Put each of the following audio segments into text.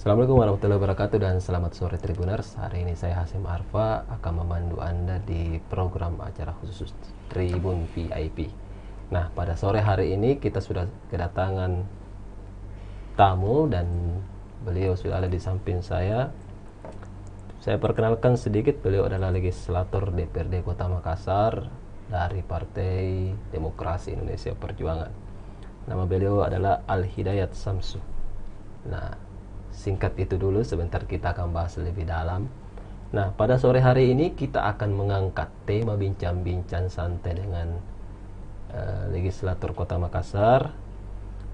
Assalamualaikum warahmatullahi wabarakatuh dan selamat sore Tribuners. Hari ini saya Hasim Arfa akan memandu Anda di program acara khusus Tribun VIP. Nah, pada sore hari ini kita sudah kedatangan tamu dan beliau sudah ada di samping saya. Saya perkenalkan sedikit, beliau adalah legislator DPRD Kota Makassar dari Partai Demokrasi Indonesia Perjuangan. Nama beliau adalah Al-Hidayat Samsu. Nah, singkat itu dulu, sebentar kita akan bahas lebih dalam. Nah, pada sore hari ini kita akan mengangkat tema bincang-bincang santai dengan legislator Kota Makassar,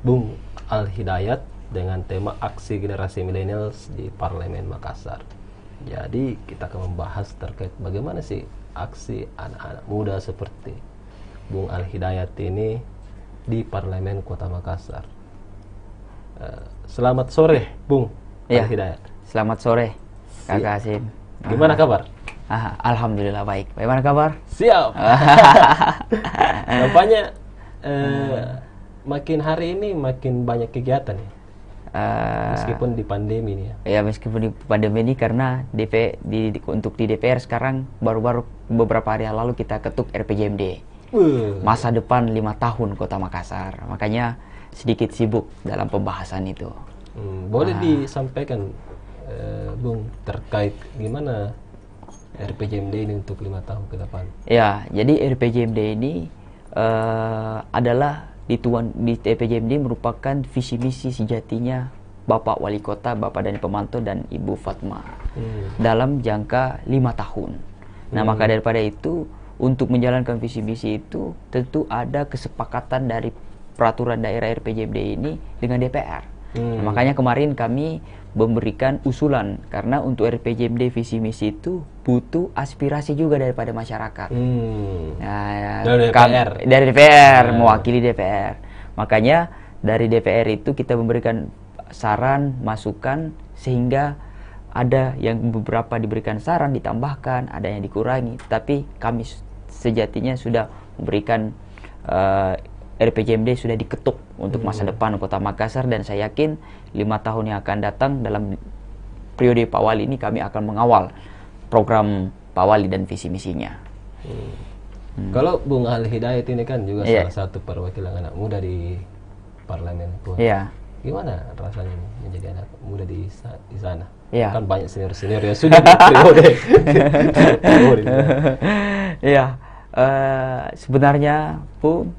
Bung Al-Hidayat, dengan tema aksi generasi millennials di Parlemen Makassar. Jadi kita akan membahas terkait bagaimana sih aksi anak-anak muda seperti Bung Al-Hidayat ini di Parlemen Kota Makassar. Selamat sore, Bung Al-Hidayat. Selamat sore, Kakak Hasim. Gimana kabar? Alhamdulillah baik. Bagaimana kabar? Siap. Nampaknya makin hari ini makin banyak kegiatan ya. Meskipun di pandemi ini ya. Ya, meskipun di pandemi ini, karena untuk di DPR sekarang baru-baru beberapa hari yang lalu kita ketuk RPJMD. Masa depan 5 tahun Kota Makassar. Makanya sedikit sibuk dalam pembahasan itu. Boleh disampaikan, Bung, terkait gimana RPJMD ini untuk 5 tahun ke depan? Ya, jadi RPJMD ini adalah di RPJMD merupakan visi misi sejatinya Bapak Wali Kota, Bapak Dhani Pemanto dan Ibu Fatma dalam jangka 5 tahun. Nah, maka daripada itu, untuk menjalankan visi misi itu tentu ada kesepakatan dari peraturan daerah RPJMD ini dengan DPR. Nah, makanya kemarin kami memberikan usulan, karena untuk RPJMD visi misi itu butuh aspirasi juga daripada masyarakat. Nah, dari DPR, mewakili DPR. Makanya dari DPR itu kita memberikan saran, masukan, sehingga ada yang beberapa diberikan saran ditambahkan, ada yang dikurangi. Tapi kami sejatinya sudah memberikan RPJMD sudah diketuk untuk masa depan Kota Makassar, dan saya yakin 5 tahun yang akan datang dalam periode Pak Wali ini kami akan mengawal program Pak Wali dan visi misinya. Kalau Bung Al-Hidayat ini kan juga salah satu perwakilan anak muda di Parlemen pun. Gimana rasanya menjadi anak muda di sana? Kan banyak senior-senior ya sudah periode. Sebenarnya, Bung,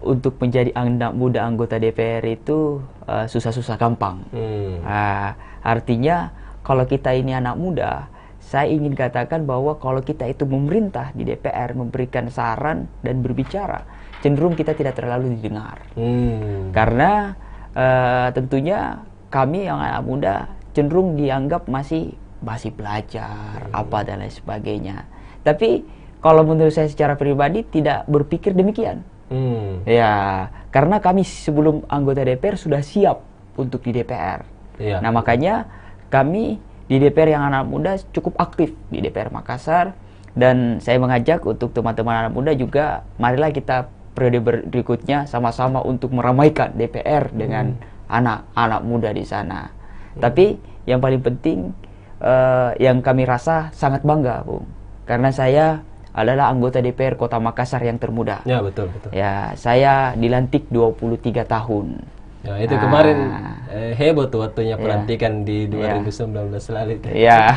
untuk menjadi anak muda anggota DPR itu susah-susah gampang. Artinya kalau kita ini anak muda, saya ingin katakan bahwa kalau kita itu memerintah di DPR, memberikan saran dan berbicara, cenderung kita tidak terlalu didengar. Karena tentunya kami yang anak muda cenderung dianggap masih belajar apa dan lain sebagainya. Tapi kalau menurut saya secara pribadi tidak berpikir demikian. Ya, karena kami sebelum anggota DPR sudah siap untuk di DPR. Nah, makanya kami di DPR yang anak muda cukup aktif di DPR Makassar, dan saya mengajak untuk teman-teman anak muda juga, marilah kita periode berikutnya sama-sama untuk meramaikan DPR dengan anak-anak muda di sana. Tapi yang paling penting, yang kami rasa sangat bangga, Bung, karena saya adalah anggota DPR Kota Makassar yang termuda. Ya, betul. Ya, saya dilantik 23 tahun. Ya, itu kemarin heboh tuh waktunya pelantikan di 2019 lalu. Ya,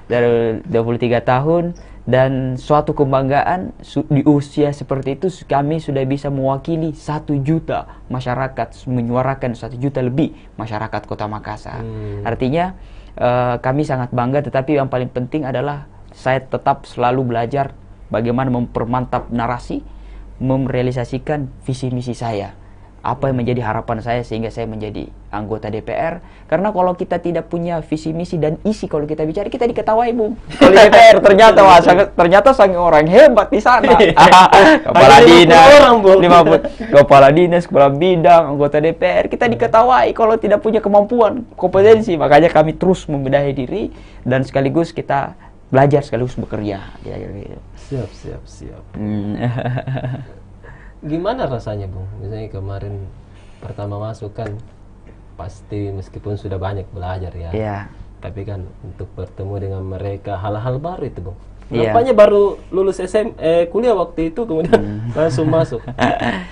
dari 23 tahun, dan suatu kebanggaan di usia seperti itu kami sudah bisa mewakili 1 juta masyarakat, menyuarakan 1 juta lebih masyarakat Kota Makassar. Artinya kami sangat bangga, tetapi yang paling penting adalah saya tetap selalu belajar bagaimana mempermantap narasi, merealisasikan visi misi saya, apa yang menjadi harapan saya sehingga saya menjadi anggota DPR. Karena kalau kita tidak punya visi misi dan isi, kalau kita bicara kita diketawai, Bung. Kalau di DPR ternyata sangat orang hebat di sana. Kepala dinas, 50 kepala dinas, kepala bidang, anggota DPR, kita diketawai kalau tidak punya kemampuan, kompetensi. Makanya kami terus membenahi diri dan sekaligus kita belajar sekaligus bekerja. Siap. Gimana rasanya, Bung? Misalnya kemarin pertama masuk kan pasti meskipun sudah banyak belajar ya. Iya. Tapi kan untuk bertemu dengan mereka hal-hal baru itu, Bung. Iya. Nampaknya baru lulus kuliah waktu itu kemudian langsung masuk.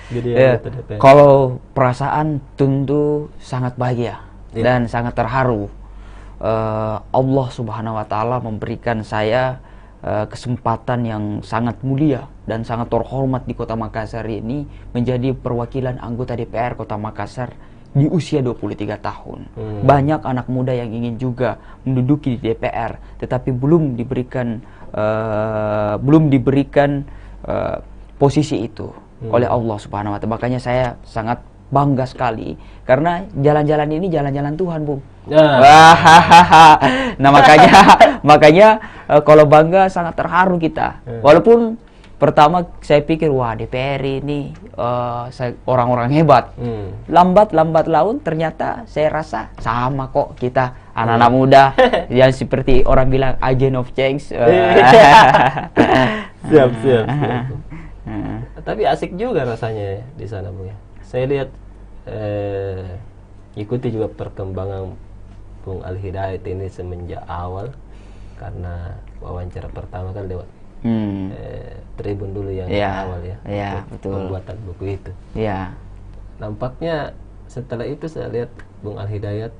Jadi Iya. anggota DPR. Kalau perasaan tentu sangat bahagia Iya. dan sangat terharu. Allah Subhanahu wa taala memberikan saya kesempatan yang sangat mulia dan sangat terhormat di Kota Makassar ini menjadi perwakilan anggota DPR Kota Makassar di usia 23 tahun. Banyak anak muda yang ingin juga menduduki di DPR tetapi belum diberikan posisi itu oleh Allah Subhanahu wa taala. Makanya saya sangat bangga sekali karena jalan-jalan ini jalan-jalan Tuhan, Bung. Nah, makanya kalau bangga sangat terharu kita. Walaupun pertama saya pikir wah DPR ini orang-orang hebat. Lambat laun ternyata saya rasa sama kok kita anak-anak muda yang seperti orang bilang agent of change. Siap. Tapi asik juga rasanya di sana, Bung ya. Saya lihat ikuti juga perkembangan Bung Al Hidayat ini semenjak awal, karena wawancara pertama kan lewat Tribun dulu yang awal ya. Iya, betul. Pembuatan buku itu. Iya. Nampaknya setelah itu saya lihat Bung Al Hidayat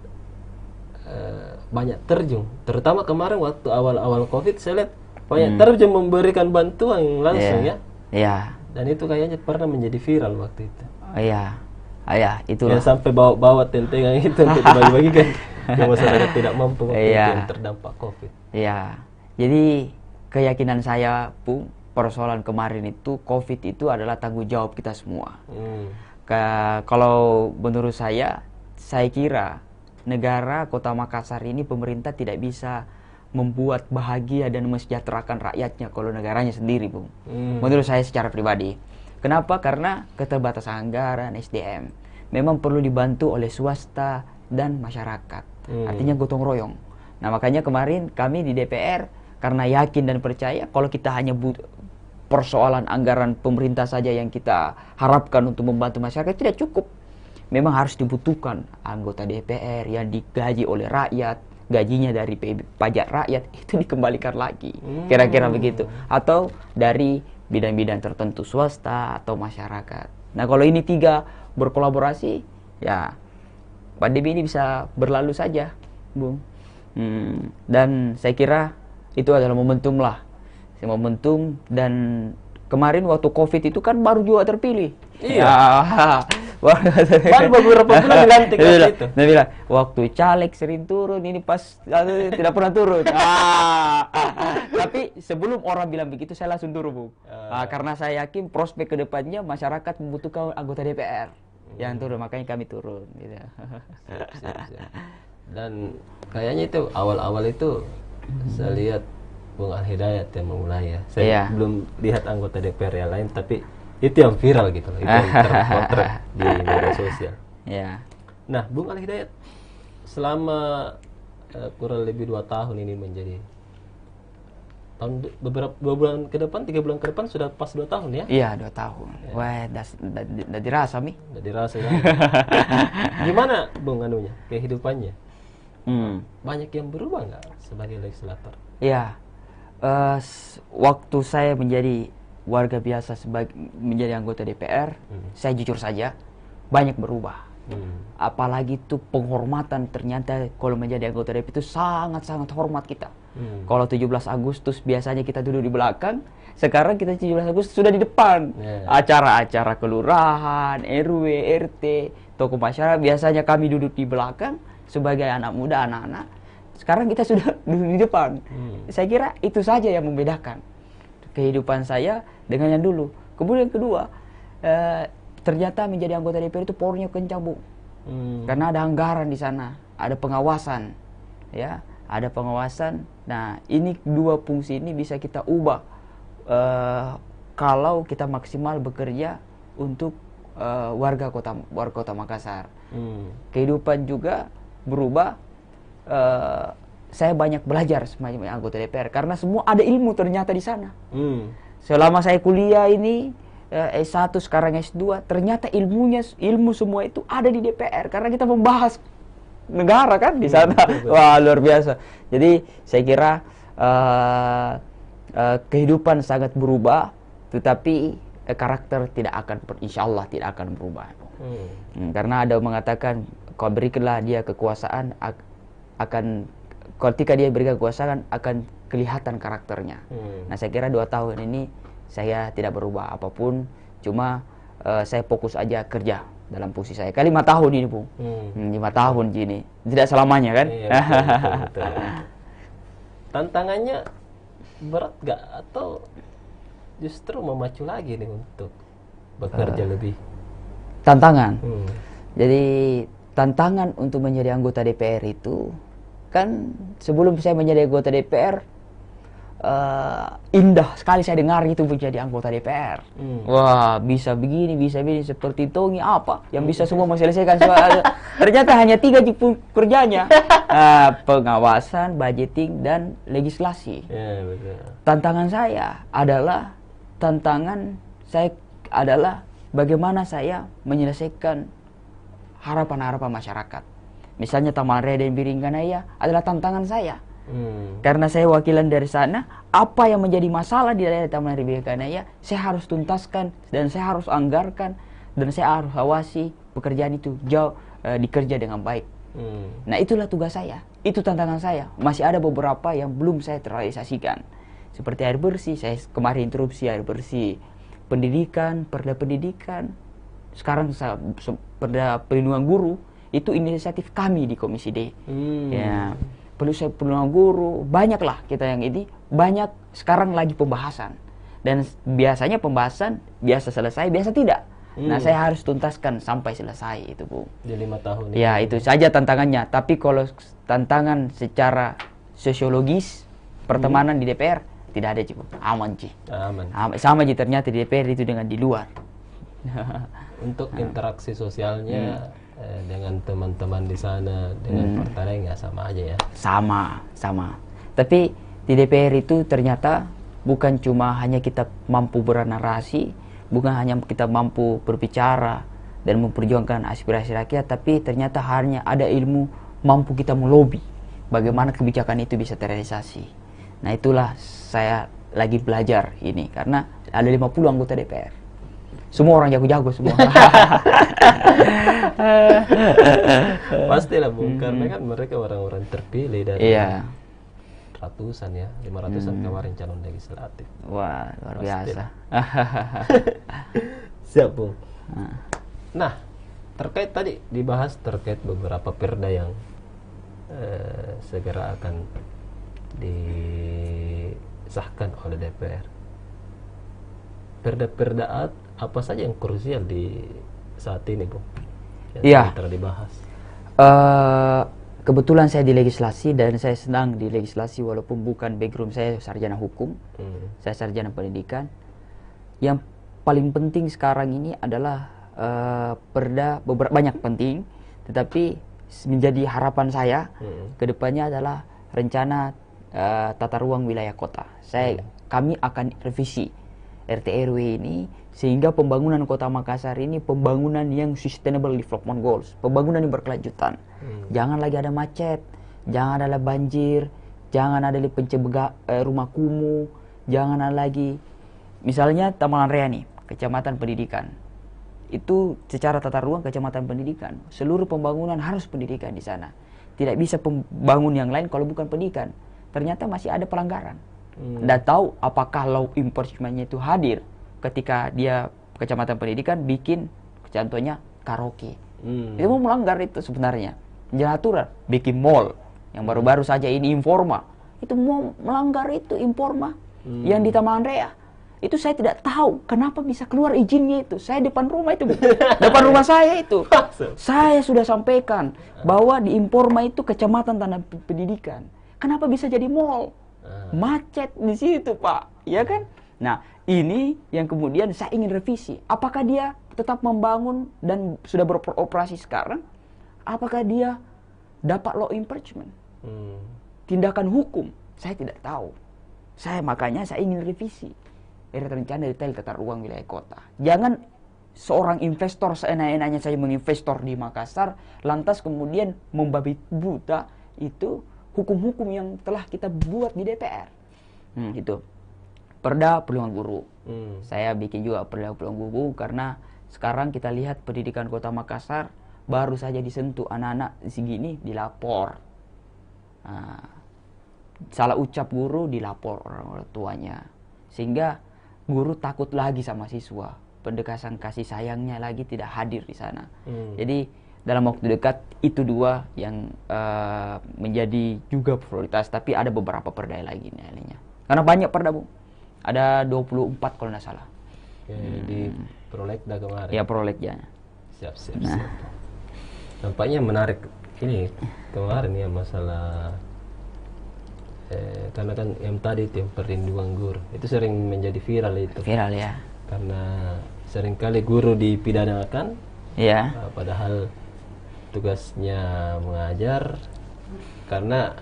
banyak terjun, terutama kemarin waktu awal-awal Covid saya lihat banyak terjun memberikan bantuan langsung ya. Iya. Dan itu kayaknya pernah menjadi viral waktu itu. Iya. Itulah. Ya, sampai bawa tentengan itu untuk dibagi-bagikan ke masyarakat tidak mampu waktu itu yang terdampak Covid. Iya. Jadi keyakinan saya, Bung, persoalan kemarin itu Covid itu adalah tanggung jawab kita semua. Kalau menurut saya kira negara Kota Makassar ini pemerintah tidak bisa membuat bahagia dan mensejahterakan rakyatnya kalau negaranya sendiri, Bung. Menurut saya secara pribadi. Kenapa? Karena keterbatasan anggaran SDM. Memang perlu dibantu oleh swasta dan masyarakat. Artinya gotong royong. Nah, makanya kemarin kami di DPR karena yakin dan percaya kalau kita hanya persoalan anggaran pemerintah saja yang kita harapkan untuk membantu masyarakat tidak cukup. Memang harus dibutuhkan anggota DPR yang digaji oleh rakyat, gajinya dari pajak rakyat itu dikembalikan lagi. Kira-kira begitu. Atau dari bidang-bidang tertentu swasta atau masyarakat. Nah, kalau ini tiga berkolaborasi, ya pandemi ini bisa berlalu saja, Bung. Dan saya kira itu adalah momentum lah. Momentum, dan kemarin waktu Covid itu kan baru juga terpilih. Iya. Baru beberapa bulan dilantik itu. Dia bilang, waktu caleg sering turun, ini pas tidak pernah turun. Tapi sebelum orang bilang begitu, saya langsung turun, Bung. Karena saya yakin prospek kedepannya masyarakat membutuhkan anggota DPR yang turun, makanya kami turun. Gitu. Siap. Dan kayaknya itu awal-awal itu saya lihat Bung Al Hidayat yang memulai ya. Saya belum lihat anggota DPR yang lain, tapi itu yang viral gitu loh, itu yang terpotret di media sosial. Nah, Bung Al Hidayat selama kurang lebih 2 tahun ini menjadi beberapa 2 bulan ke depan, 3 bulan ke depan sudah pas 2 tahun ya? Iya, 2 tahun. Wah, udah dirasa Mi. Udah dirasa ya. Gimana Bung anunya, kehidupannya? Banyak yang berubah nggak sebagai legislator? Iya. Waktu saya menjadi warga biasa menjadi anggota DPR, saya jujur saja banyak berubah. Apalagi itu penghormatan, ternyata kalau menjadi anggota DPR itu sangat-sangat hormat kita. Kalau 17 Agustus biasanya kita duduk di belakang, sekarang kita 17 Agustus sudah di depan. Acara-acara kelurahan, RW, RT, tokoh masyarakat biasanya kami duduk di belakang sebagai anak muda, anak-anak. Sekarang kita sudah duduk di depan. Saya kira itu saja yang membedakan kehidupan saya dengan yang dulu. Kemudian kedua, ternyata menjadi anggota DPR itu powernya kencang, Bu. Karena ada anggaran di sana, ada pengawasan, ya, ada pengawasan. Nah, ini 2 fungsi ini bisa kita ubah kalau kita maksimal bekerja untuk warga kota Makassar. Kehidupan juga berubah. Saya banyak belajar sebagai anggota DPR karena semua ada ilmu ternyata di sana. Selama saya kuliah ini S1 sekarang S2, ternyata ilmu semua itu ada di DPR karena kita membahas negara kan di sana. Wah, luar biasa. Jadi saya kira kehidupan sangat berubah, tetapi karakter tidak akan, insya Allah tidak akan berubah. Karena ada mengatakan, kalau berikanlah dia kekuasaan, akan ketika dia berikan kekuasaan akan kelihatan karakternya. Nah, saya kira 2 tahun ini saya tidak berubah apapun, cuma saya fokus aja kerja dalam fungsi saya. Kali 5 tahun ini, Bung. 5 tahun gini, tidak selamanya kan? Iya, betul. Tantangannya berat gak atau justru memacu lagi nih untuk bekerja lebih? Tantangan. Jadi tantangan untuk menjadi anggota DPR itu kan, sebelum saya menjadi anggota DPR indah sekali saya dengar itu menjadi anggota DPR. Wah, bisa begini seperti Tongi apa yang bisa semua menyelesaikan soal. Ternyata hanya 3 kerjanya. Pengawasan, budgeting, dan legislasi. Ya, betul. Tantangan saya adalah bagaimana saya menyelesaikan harapan-harapan masyarakat. Misalnya Taman Raya dan Biringkanaya adalah tantangan saya. Karena saya wakilan dari sana, apa yang menjadi masalah di daerah Taman Raya Biringkanaya, saya harus tuntaskan dan saya harus anggarkan dan saya harus awasi pekerjaan itu dikerja dengan baik. Nah, itulah tugas saya, itu tantangan saya. Masih ada beberapa yang belum saya terrealisasikan. Seperti air bersih, saya kemarin interupsi air bersih. Pendidikan, perda pendidikan. Sekarang perda perlindungan guru, itu inisiatif kami di Komisi D. Ya, perlindungan guru, banyaklah kita yang ini, banyak sekarang lagi pembahasan. Dan biasanya pembahasan biasa selesai, biasa tidak. Nah, saya harus tuntaskan sampai selesai itu, Bu. Di 5 tahun ini. Ya, itu saja tantangannya. Tapi kalau tantangan secara sosiologis, pertemanan di DPR, tidak ada, Ci. Aman, Ci. Aman. Sama, Ci, ternyata di DPR itu dengan di luar. Untuk interaksi sosialnya dengan teman-teman di sana, dengan partai lain ya sama aja ya? Sama. Tapi di DPR itu ternyata bukan cuma hanya kita mampu bernarasi, bukan hanya kita mampu berbicara dan memperjuangkan aspirasi rakyat, tapi ternyata hanya ada ilmu mampu kita melobi bagaimana kebijakan itu bisa terrealisasi. Nah, itulah saya lagi belajar ini, karena ada 50 anggota DPR. Semua orang jago-jago semua. Pastilah, Bung, karena kan mereka orang-orang terpilih dari ratusan ya, 500-an kemarin calon legislatif. Wah, luar biasa. Siap, Bung. Nah, terkait tadi dibahas terkait beberapa perda yang segera akan disahkan oleh DPR. Perda-perda apa saja yang krusial di saat ini, Bung? Yang telah dibahas. Kebetulan saya di legislasi dan saya senang di legislasi walaupun bukan background saya sarjana hukum. Saya sarjana pendidikan. Yang paling penting sekarang ini adalah perda, banyak penting, tetapi menjadi harapan saya kedepannya adalah rencana tata ruang wilayah kota. Kami akan revisi RT RW ini sehingga pembangunan Kota Makassar ini pembangunan yang sustainable development goals, pembangunan yang berkelanjutan. Jangan lagi ada macet, jangan ada banjir, jangan ada rumah kumuh, jangan ada lagi misalnya Taman Raya nih, Kecamatan Pendidikan. Itu secara tata ruang Kecamatan Pendidikan, seluruh pembangunan harus pendidikan di sana. Tidak bisa pembangun yang lain kalau bukan pendidikan. Ternyata masih ada pelanggaran. Tidak tahu apakah law enforcement-nya itu hadir ketika dia Kecamatan Pendidikan bikin contohnya karaoke. Itu mau melanggar itu sebenarnya. Aturan bikin mall yang baru-baru saja ini Informa. Itu mau melanggar itu Informa yang di Taman Raya. Itu saya tidak tahu kenapa bisa keluar izinnya itu. Saya depan rumah itu, depan rumah saya itu. Saya sudah sampaikan bahwa di Informa itu Kecamatan Tanah Pendidikan. Kenapa bisa jadi mall? Macet di situ, Pak. Ya kan? Nah, ini yang kemudian saya ingin revisi. Apakah dia tetap membangun dan sudah beroperasi sekarang? Apakah dia dapat law enforcement? Tindakan hukum? Saya tidak tahu. Makanya saya ingin revisi rencana detail tata ruang wilayah kota. Jangan seorang investor seenak-enaknya saja menginvestor di Makassar, lantas kemudian membabi buta itu hukum-hukum yang telah kita buat di DPR. Itu Perda Perlindungan Guru. Saya bikin juga Perda Perlindungan Guru karena sekarang kita lihat pendidikan Kota Makassar baru saja disentuh, anak-anak segini dilapor. Salah ucap guru dilapor orang tuanya, sehingga guru takut lagi sama siswa. Pendekatan kasih sayangnya lagi tidak hadir di sana. Jadi dalam waktu dekat itu dua yang menjadi juga prioritas, tapi ada beberapa perda lagi lainnya. Karena banyak perda, Bu. Ada 24 kalau tidak salah. Di Prolegda kemarin. Ya, Prolegda. Siap. Nampaknya menarik ini kemarin ya masalah karena kan yang tadi itu yang perlindungan guru itu sering menjadi viral itu. Viral ya. Karena seringkali guru dipidanakan, Ya. Padahal tugasnya mengajar, karena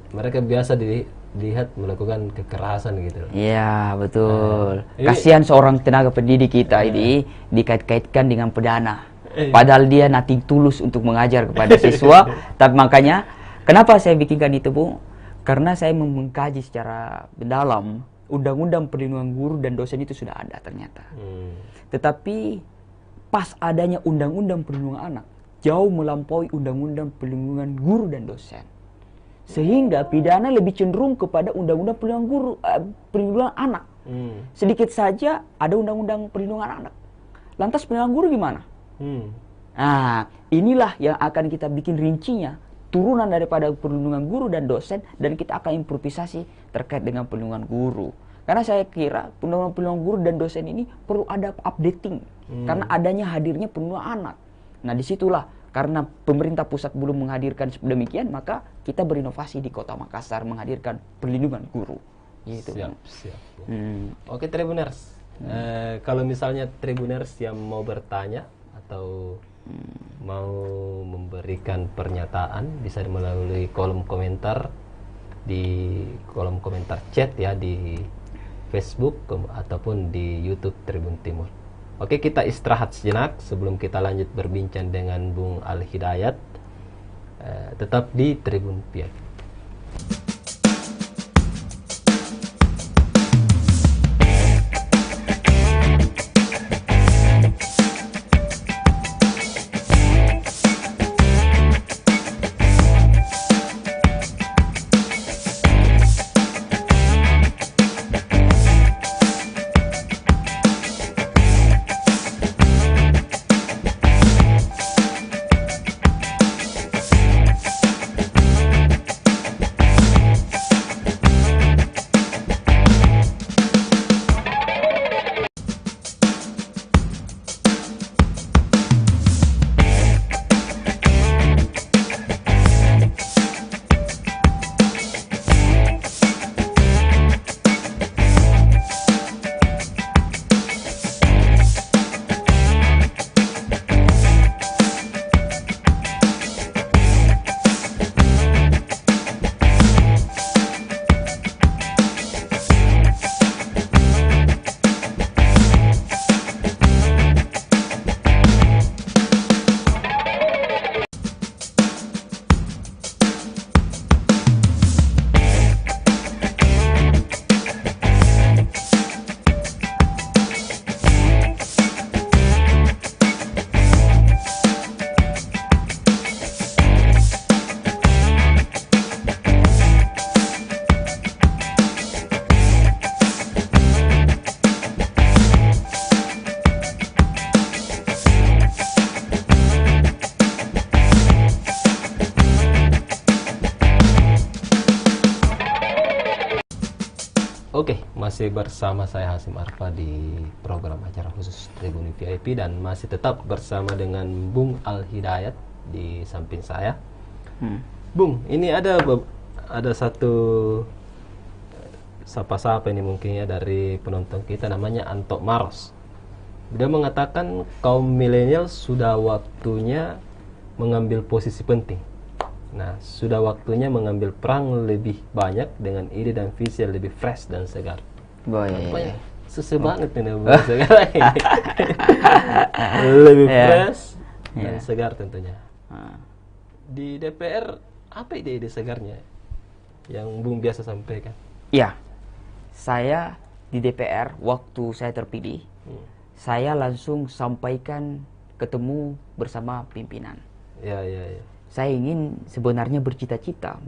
mereka biasa dilihat melakukan kekerasan gitu. Iya, betul. Ini- Kasihan seorang tenaga pendidik kita ini dikait-kaitkan dengan pedana. Padahal dia nating tulus untuk mengajar kepada siswa. Tapi makanya, kenapa saya bikinkan itu, Bu? Karena saya mengkaji secara mendalam. Undang-undang perlindungan guru dan dosen itu sudah ada ternyata. Tetapi pas adanya undang-undang perlindungan anak, jauh melampaui undang-undang perlindungan guru dan dosen. Sehingga pidana lebih cenderung kepada undang-undang perlindungan guru, perlindungan anak. Sedikit saja ada undang-undang perlindungan anak. Lantas perlindungan guru gimana? Nah, inilah yang akan kita bikin rincinya, turunan daripada perlindungan guru dan dosen, dan kita akan improvisasi terkait dengan perlindungan guru. Karena saya kira perlindungan guru dan dosen ini perlu ada updating, karena adanya hadirnya perlindungan anak. Nah, disitulah karena pemerintah pusat belum menghadirkan demikian, maka kita berinovasi di Kota Makassar menghadirkan perlindungan guru. Gitu. Siap. Oke, Tribuners. Kalau misalnya Tribuners yang mau bertanya atau mau memberikan pernyataan, bisa melalui kolom komentar chat ya di Facebook ataupun di YouTube Tribun Timur. Oke, kita istirahat sejenak sebelum kita lanjut berbincang dengan Bung Al Hidayat. Tetap di Tribun VIP. Oke, masih bersama saya Hasim Arfa di program acara khusus Tribun VIP dan masih tetap bersama dengan Bung Al Hidayat di samping saya. Bung, ini ada satu sapa-sapa ini mungkin ya dari penonton kita, namanya Anto Maros. Dia mengatakan kaum milenial sudah waktunya mengambil posisi penting. Nah, sudah waktunya mengambil peran lebih banyak dengan ide dan visi yang lebih fresh dan segar. Boy. Susah banget ini Bung sekarang ini. Lebih fresh dan segar tentunya. Di DPR apa ide-ide segarnya yang Bung biasa sampaikan? Ya, saya di DPR waktu saya terpilih, saya langsung sampaikan ketemu bersama pimpinan. Ya. Saya ingin sebenarnya bercita-cita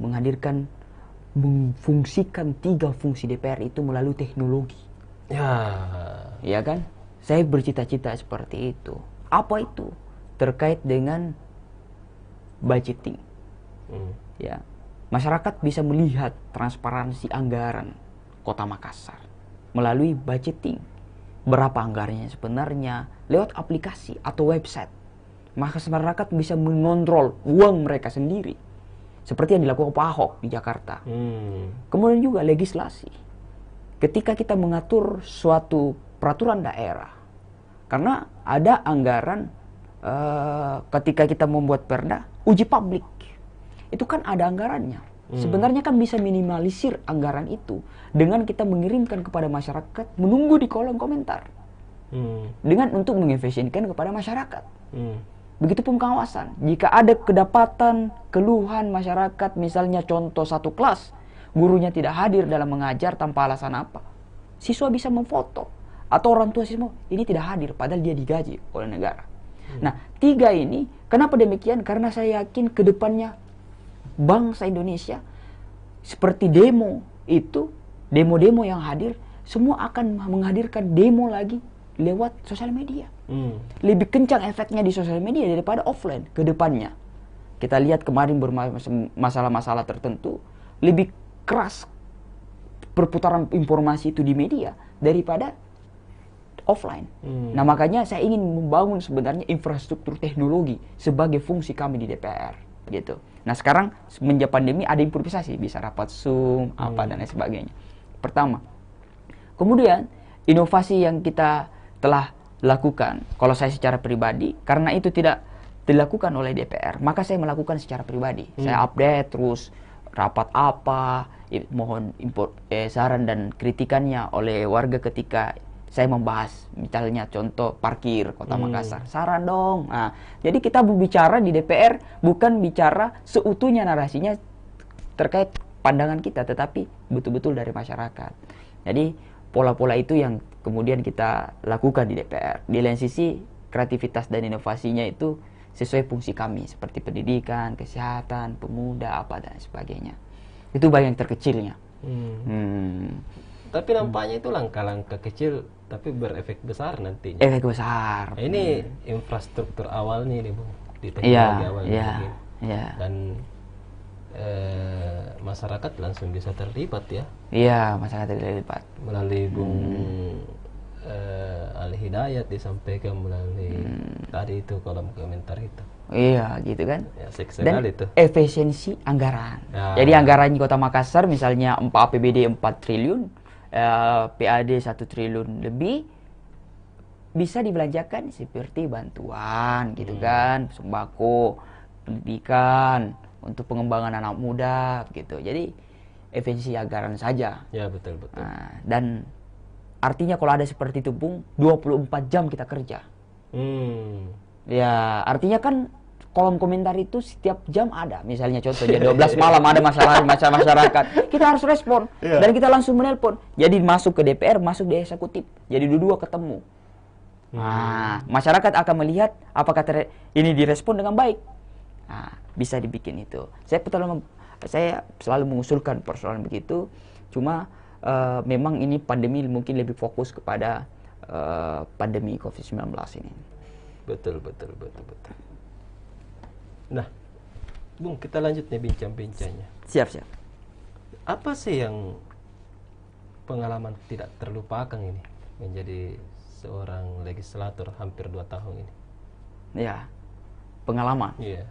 memfungsikan 3 fungsi DPR itu melalui teknologi. Ya kan? Saya bercita-cita seperti itu. Apa itu? Terkait dengan budgeting. Ya, masyarakat bisa melihat transparansi anggaran Kota Makassar melalui budgeting. Berapa anggarannya sebenarnya lewat aplikasi atau website. Maka masyarakat bisa mengontrol uang mereka sendiri. Seperti yang dilakukan Pak Ahok di Jakarta. Kemudian juga legislasi. Ketika kita mengatur suatu peraturan daerah, karena ada anggaran ketika kita membuat perda, uji publik, itu kan ada anggarannya. Sebenarnya kan bisa minimalisir anggaran itu dengan kita mengirimkan kepada masyarakat, menunggu di kolom komentar, dengan untuk mengefisienkan kepada masyarakat. Begitupun pengawasan. Jika ada kedapatan keluhan masyarakat, misalnya contoh satu kelas, gurunya tidak hadir dalam mengajar tanpa alasan apa, siswa bisa memfoto. Atau orang tua siswa, ini tidak hadir, padahal dia digaji oleh negara. Nah, 3 ini, kenapa demikian? Karena saya yakin ke depannya bangsa Indonesia, seperti demo itu, demo-demo yang hadir, semua akan menghadirkan demo lagi lewat sosial media. Lebih kencang efeknya di sosial media daripada offline ke depannya. Kita lihat kemarin masalah-masalah tertentu, lebih keras perputaran informasi itu di media daripada offline. Nah, makanya saya ingin membangun sebenarnya infrastruktur teknologi sebagai fungsi kami di DPR gitu. Nah, sekarang semenjak pandemi ada improvisasi, bisa rapat Zoom, apa dan lain sebagainya. Pertama. Kemudian inovasi yang kita telah lakukan, kalau saya secara pribadi, karena itu tidak dilakukan oleh DPR, maka saya melakukan secara pribadi. Saya update terus rapat apa, mohon saran dan kritikannya oleh warga ketika saya membahas, misalnya contoh parkir Kota Makassar, saran dong. Nah, jadi kita berbicara di DPR bukan bicara seutuhnya narasinya terkait pandangan kita, tetapi betul-betul dari masyarakat. Jadi pola-pola itu yang kemudian kita lakukan di DPR. Di lain sisi kreativitas dan inovasinya itu sesuai fungsi kami, seperti pendidikan, kesehatan, pemuda, apa dan sebagainya. Itu bagian terkecilnya. Tapi nampaknya itu langkah-langkah kecil tapi berefek besar nantinya. Efek besar. Ini infrastruktur awalnya nih Bung, di teknologi awalnya dan masyarakat langsung bisa terlibat ya. Iya, masyarakat terlibat Melalui Bung Ali Hidayat disampaikan melalui tadi itu kolom komentar itu. Iya, gitu kan. Ya, dan itu. Efisiensi anggaran. Jadi anggaran Kota Makassar misalnya APBD 4 triliun, PAD 1 triliun lebih, bisa dibelanjakan seperti bantuan gitu kan, sembako, pendidikan, untuk pengembangan anak muda gitu. Jadi efisiensi anggaran saja. Ya, betul. Nah, dan artinya kalau ada seperti itu Bung, 24 jam kita kerja. Ya, artinya kan kolom komentar itu setiap jam ada. Misalnya contohnya 12 malam ada masalah masyarakat. Kita harus respon. Dan kita langsung menelpon. Jadi masuk ke DPR, masuk di eksekutif. Jadi dua-dua ketemu. Nah, masyarakat akan melihat apakah ini direspon dengan baik. Nah, bisa dibikin itu. Saya selalu mengusulkan persoalan begitu. Cuma memang ini pandemi mungkin lebih fokus kepada pandemi COVID-19 ini. Betul. Nah, Bung, kita lanjut nih bincang-bincangnya. Siap. Apa sih yang pengalaman tidak terlupakan ini menjadi seorang legislator hampir 2 tahun ini? Ya, pengalaman. Iya.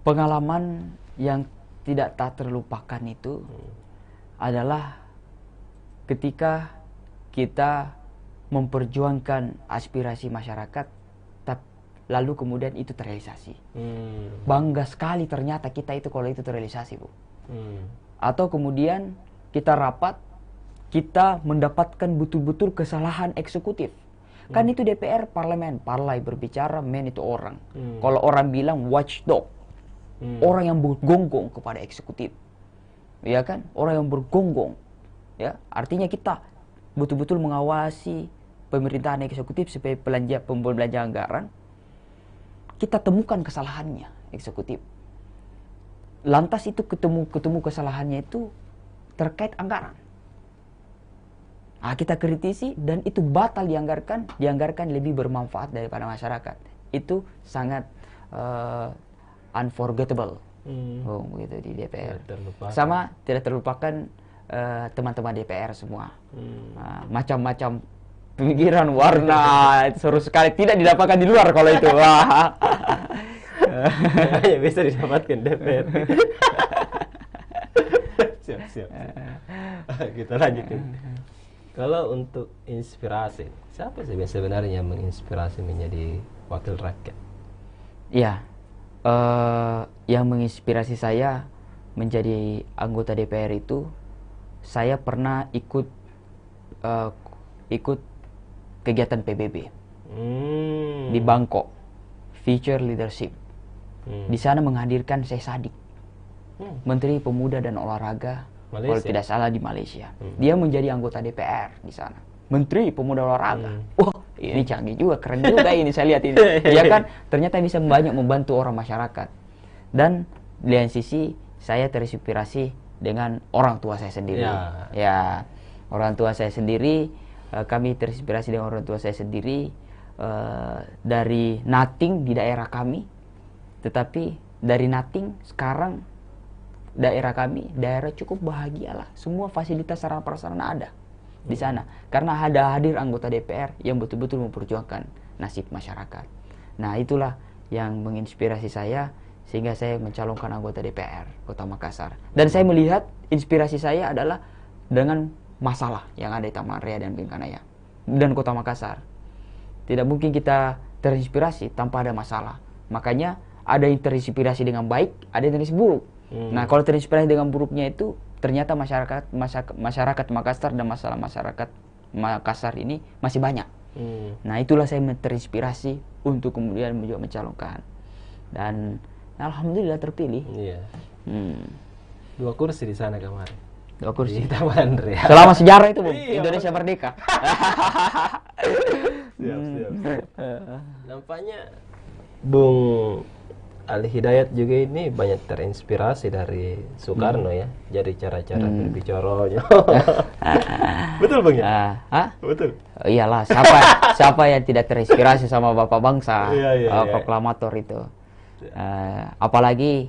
Pengalaman yang tidak tak terlupakan itu adalah ketika kita memperjuangkan aspirasi masyarakat, lalu kemudian itu terrealisasi. Bangga sekali ternyata kita itu kalau itu terrealisasi, Bu. Atau kemudian kita rapat, kita mendapatkan betul-betul kesalahan eksekutif. Kan itu DPR, parlemen, parlay berbicara, men itu orang. Kalau orang bilang watchdog, orang yang bergonggong kepada eksekutif, ya kan? Orang yang bergonggong, ya. Artinya kita betul-betul mengawasi pemerintahan eksekutif supaya belanja anggaran. Kita temukan kesalahannya eksekutif. Lantas itu ketemu kesalahannya itu terkait anggaran. Kita kritisi dan itu batal dianggarkan lebih bermanfaat daripada masyarakat. Itu sangat unforgettable, begitu di DPR. Sama tidak terlupakan teman-teman DPR semua, macam-macam pemikiran, warna, seru sekali, tidak didapatkan di luar kalau itu. Ya, bisa didapatkan DPR. Siap. Kita lanjutin. Kalau untuk inspirasi, siapa sih sebenarnya yang menginspirasi menjadi wakil rakyat? Ya, yang menginspirasi saya menjadi anggota DPR itu, saya pernah ikut kegiatan PBB di Bangkok, Future Leadership. Di sana menghadirkan Syekh Sadik, Menteri Pemuda dan Olahraga. Malaysia. Kalau tidak salah di Malaysia. Dia menjadi anggota DPR di sana. Menteri Pemuda Olahraga. Wah, ini canggih juga, keren juga ini saya lihat ini. Ya kan, ternyata bisa banyak membantu orang masyarakat. Dan di lain sisi saya terinspirasi dengan orang tua saya sendiri. Ya, orang tua saya sendiri, kami terinspirasi dengan orang tua saya sendiri dari nothing di daerah kami. Tetapi dari nothing sekarang daerah kami, daerah cukup bahagia lah. Semua fasilitas sarana prasarana ada di sana. Karena ada hadir anggota DPR yang betul-betul memperjuangkan nasib masyarakat. Nah, itulah yang menginspirasi saya sehingga saya mencalonkan anggota DPR Kota Makassar. Dan saya melihat inspirasi saya adalah dengan masalah yang ada di Taman Ria dan Bingkanaya dan Kota Makassar. Tidak mungkin kita terinspirasi tanpa ada masalah. Makanya ada yang terinspirasi dengan baik, ada yang terinspirasi buruk. Nah, kalau terinspirasi dengan buruknya itu ternyata masyarakat Makassar dan masalah masyarakat Makassar ini masih banyak. Nah, itulah saya terinspirasi untuk kemudian juga mencalonkan. Dan alhamdulillah terpilih. Iya. 2 kursi di sana kemarin. 2 kursi. Di Taman Ria. Selama sejarah itu, Bung. Indonesia merdeka. Siap. Nampaknya Bung Ali Hidayat juga ini banyak terinspirasi dari Soekarno ya. Jadi cara-cara berbicaranya. Betul Bang ya? Betul. Iyalah, siapa yang tidak terinspirasi sama Bapak Bangsa, proklamator itu. Apalagi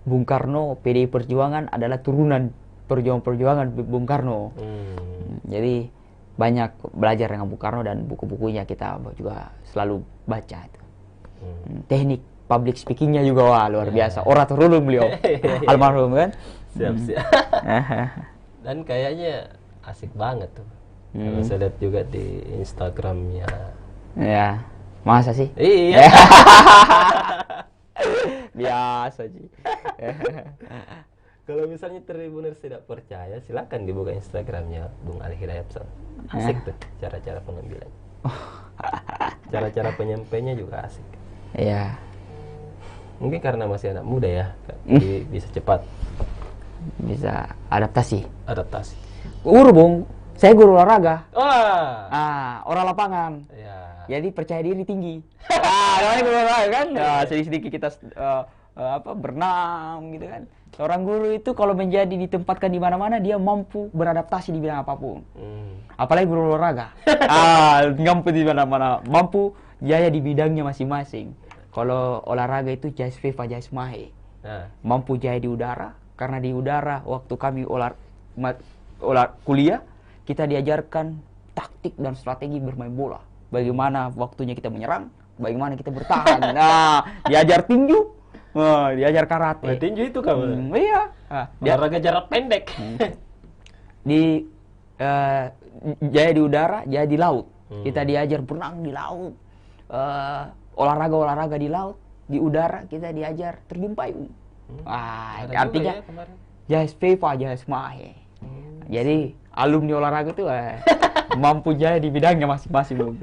Bung Karno, PDI Perjuangan adalah turunan perjuangan Bung Karno. Jadi banyak belajar dengan Bung Karno dan buku-bukunya kita juga selalu baca itu. Teknik public speakingnya juga wah luar biasa. Orator dulu beliau, almarhum kan. Siap. Dan kayaknya asik banget tuh. Kalau saya lihat juga di Instagramnya. Ya, masa sih? Iya. Biasa sih. Kalau misalnya Tribuners tidak percaya, silakan dibuka Instagramnya Bung Ali Hidayat. Asik tuh cara-cara pengambilan. Cara-cara penyampainya juga asik. Iya. Mungkin karena masih anak muda ya, jadi bisa cepat. Bisa adaptasi. Guru Bung, saya guru olahraga. Wah. Orang lapangan. Ya. Jadi percaya diri tinggi. Namanya guru olahraga kan. Sedikit-sedikit kita berenang gitu kan. Seorang guru itu kalau menjadi ditempatkan di mana-mana dia mampu beradaptasi di bidang apapun. Apalagi guru olahraga. Mampu di mana-mana, mampu jaya di bidangnya masing-masing. Kalau olahraga itu Jais Viva Jais Mahe. Mampu jaya di udara, karena di udara waktu kami kuliah kita diajarkan taktik dan strategi bermain bola. Bagaimana waktunya kita menyerang, bagaimana kita bertahan. Diajar tinju, diajar karate. Tinju itu kamu? Iya. Olahraga jarak pendek. Di jaya di udara, jaya di laut. Kita diajar berenang di laut. Olahraga di laut, di udara kita diajar terjun payung. Artinya Jais Viva Jais Mahe. Jadi alumni olahraga tuh mampu jaya di bidangnya masing-masing.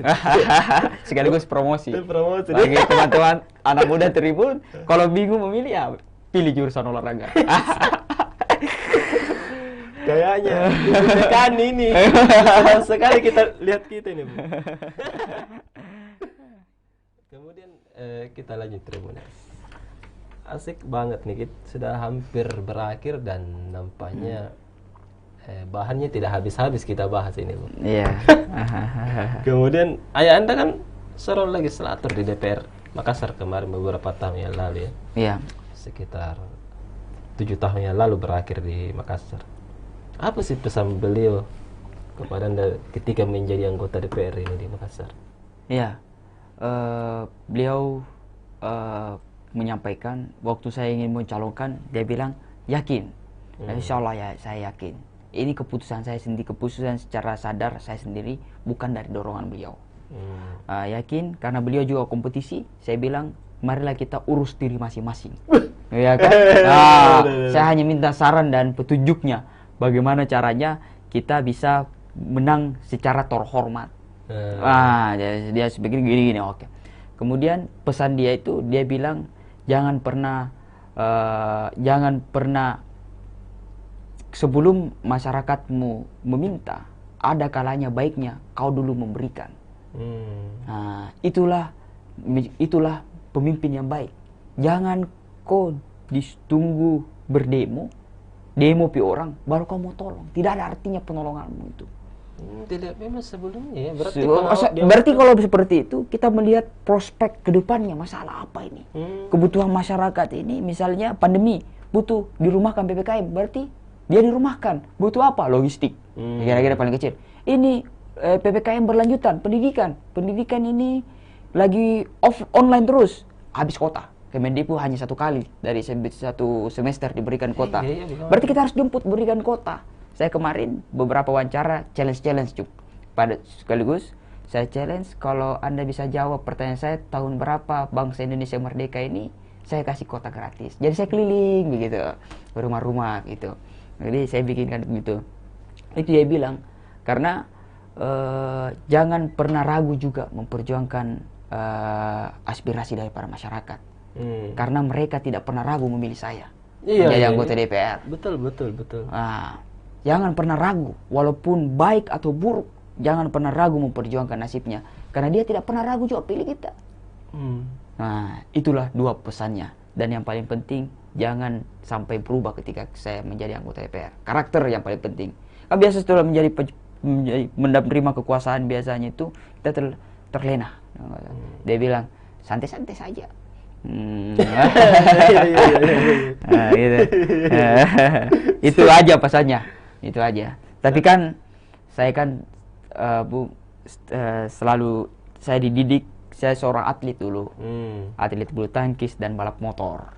Sekaligus promosi. Promosi. Bagi teman-teman anak muda Tribun, kalau bingung memilih ya pilih jurusan olahraga. Kayaknya tekan ini. Sekali kita lihat kita ini, Bu. Kemudian kita lanjut Tribuners. Asik banget nih, kita sudah hampir berakhir dan nampaknya bahannya tidak habis-habis kita bahas ini, Bu. Iya. Kemudian ayah Anda kan seorang legislator di DPR Makassar kemarin beberapa tahun yang lalu ya. Iya. Sekitar 7 tahun yang lalu berakhir di Makassar. Apa sih pesan beliau kepada Anda ketika menjadi anggota DPR ini di Makassar? Iya. Beliau menyampaikan waktu saya ingin mencalonkan, dia bilang yakin. Insya Allah ya, saya yakin. Ini keputusan saya sendiri, keputusan secara sadar saya sendiri, bukan dari dorongan beliau. Yakin karena beliau juga kompetisi. Saya bilang marilah kita urus diri masing-masing. Ya kan? Saya hanya minta saran dan petunjuknya bagaimana caranya kita bisa menang secara terhormat. Dia sebegini gini. Oke. Kemudian pesan dia itu, dia bilang jangan pernah sebelum masyarakatmu meminta, ada kalanya baiknya kau dulu memberikan. Itulah pemimpin yang baik. Jangan kau ditunggu berdemo, demo pi orang, baru kau mau tolong. Tidak ada artinya penolonganmu itu. Tidak, memang sebelumnya ya. Berarti kalau seperti itu, kita melihat prospek ke depannya, masalah apa ini. Kebutuhan masyarakat ini, misalnya pandemi, butuh dirumahkan PPKM, berarti dia dirumahkan. Butuh apa? Logistik. Kira-kira paling kecil. Ini PPKM berlanjutan, pendidikan ini lagi online terus, habis kota. Kemendikbud hanya 1 kali dari 1 semester diberikan kota. Berarti kita harus jemput berikan kota. Saya kemarin beberapa wawancara challenge cuk. Pada sekaligus saya challenge, kalau Anda bisa jawab pertanyaan saya tahun berapa bangsa Indonesia merdeka ini, saya kasih kota gratis. Jadi saya keliling begitu, rumah-rumah gitu. Jadi saya bikinkan begitu. Itu dia bilang karena jangan pernah ragu juga memperjuangkan aspirasi dari para masyarakat. Karena mereka tidak pernah ragu memilih saya menjadi anggota DPR. Betul. Jangan pernah ragu, walaupun baik atau buruk, jangan pernah ragu memperjuangkan nasibnya. Karena dia tidak pernah ragu juga pilih kita. Itulah 2 pesannya. Dan yang paling penting, jangan sampai berubah ketika saya menjadi anggota DPR. Karakter yang paling penting. Kan biasa setelah menerima kekuasaan biasanya itu kita terlena. Dia bilang santai-santai saja. Gitu. Itu aja pesannya. Itu aja. Tapi kan saya kan selalu saya dididik, saya seorang atlet dulu. Atlet bulu tangkis dan balap motor.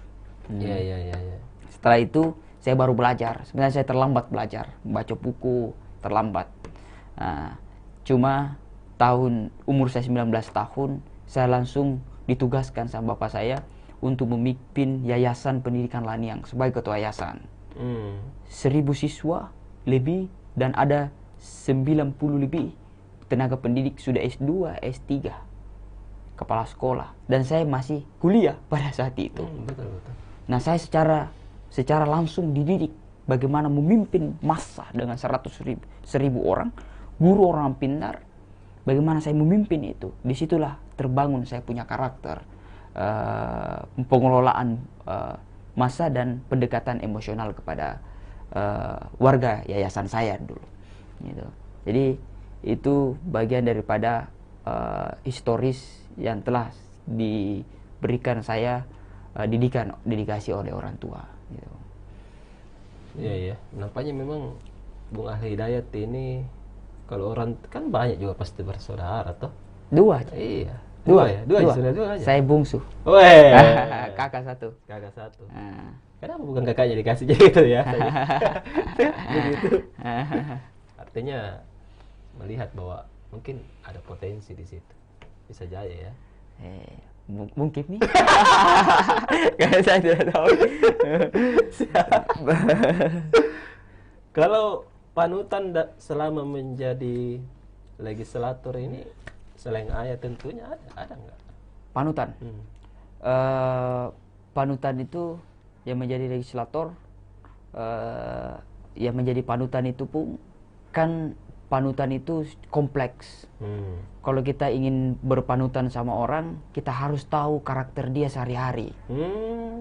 Iya. Setelah itu saya baru belajar. Sebenarnya saya terlambat belajar, membaca buku terlambat. Cuma umur saya 19 tahun, saya langsung ditugaskan sama bapak saya untuk memimpin Yayasan Pendidikan Laniang sebagai ketua yayasan. 1000 siswa lebih dan ada 90 lebih tenaga pendidik sudah S2, S3, kepala sekolah, dan saya masih kuliah pada saat itu. Betul. Nah, saya secara langsung dididik bagaimana memimpin massa dengan 100.000 orang, guru orang pintar, bagaimana saya memimpin itu. Disitulah terbangun saya punya karakter, pengelolaan massa dan pendekatan emosional kepada warga yayasan saya dulu. Gitu. Jadi itu bagian daripada historis yang telah diberikan saya dedikasi oleh orang tua. Gitu. Iya. Nampaknya memang Bung Ahli Hidayat ini, kalau orang kan banyak juga pasti bersaudara toh. 2. Iya. 2 2 aja. Saya bungsu. Kakak 1. Kenapa bukan kakaknya dikasih gitu ya? Begitu. Artinya melihat bahwa mungkin ada potensi di situ. Bisa jaya ya. Mungkin nih. Karena saya tidak tahu. Kalau panutan selama menjadi legislator ini selain ayah tentunya ada nggak? Panutan. Panutan itu yang menjadi legislator, yang menjadi panutan itu pun kan panutan itu kompleks. Kalau kita ingin berpanutan sama orang, kita harus tahu karakter dia sehari-hari.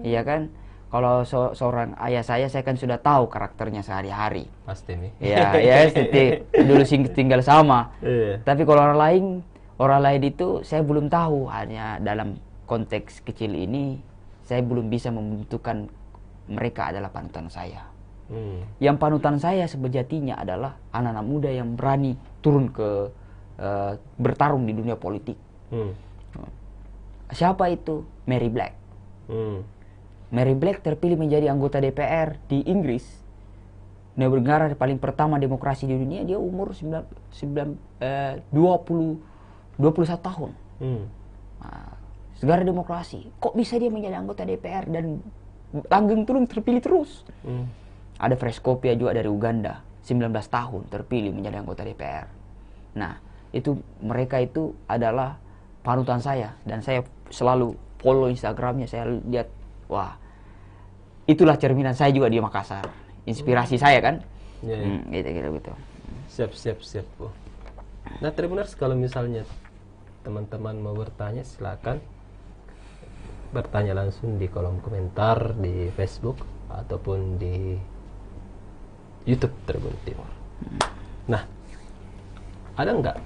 Iya kan? Kalau seorang ayah saya kan sudah tahu karakternya sehari-hari. Pasti nih. Ya, dulu tinggal sama. Tapi kalau orang lain itu saya belum tahu. Hanya dalam konteks kecil ini, saya belum bisa membentukkan mereka adalah panutan saya. Yang panutan saya sejatinya adalah anak-anak muda yang berani turun ke bertarung di dunia politik. Siapa itu? Mary Black. Mary Black terpilih menjadi anggota DPR di Inggris, negara paling pertama demokrasi di dunia. Dia umur 21 tahun. Negara demokrasi. Kok bisa dia menjadi anggota DPR dan langgeng turun terpilih terus? Ada Freskopia juga dari Uganda, 19 tahun terpilih menjadi anggota DPR. Nah, itu mereka itu adalah panutan saya dan saya selalu follow Instagramnya. Saya lihat, wah, itulah cerminan saya juga di Makassar. Inspirasi saya kan. Gitu. Siap. Nah, Tribuners, kalau misalnya teman-teman mau bertanya, silakan bertanya langsung di kolom komentar di Facebook ataupun di YouTube Tribun Timur. Nah, ada nggak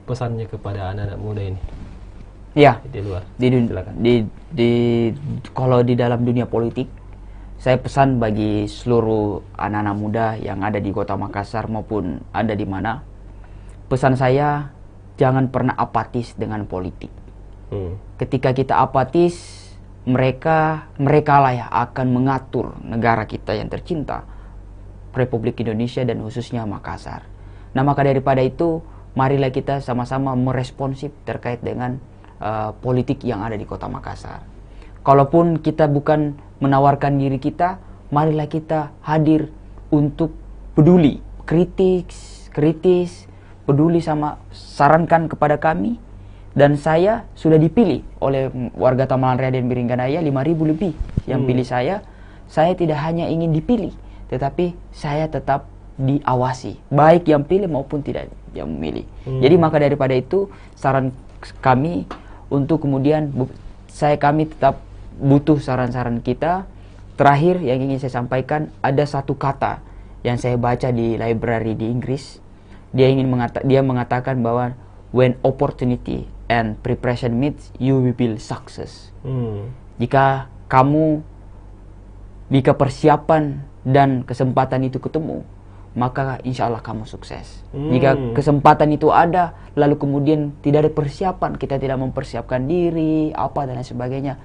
pesannya kepada anak-anak muda ini? Ya, di luar. Kalau di dalam dunia politik, saya pesan bagi seluruh anak-anak muda yang ada di Kota Makassar maupun ada di mana, pesan saya jangan pernah apatis dengan politik. Ketika kita apatis, mereka lah yang akan mengatur negara kita yang tercinta, Republik Indonesia dan khususnya Makassar. Nah, maka daripada itu, marilah kita sama-sama meresponsif terkait dengan politik yang ada di Kota Makassar. Kalaupun kita bukan menawarkan diri kita, marilah kita hadir untuk peduli, kritis, peduli sama sarankan kepada kami. Dan saya sudah dipilih oleh warga Tamalan Raya dan Biringkanaya 5.000 lebih yang pilih saya. Saya tidak hanya ingin dipilih, tetapi saya tetap diawasi, baik yang pilih maupun tidak yang memilih. Jadi maka daripada itu, saran kami untuk kemudian kami tetap butuh saran-saran kita. Terakhir yang ingin saya sampaikan, ada satu kata yang saya baca di library di Inggris. Dia mengatakan bahwa when opportunity and preparation meets, you will be success. Jika persiapan dan kesempatan itu ketemu, maka insya Allah kamu sukses. Jika kesempatan itu ada, lalu kemudian tidak ada persiapan, kita tidak mempersiapkan diri, dan lain sebagainya,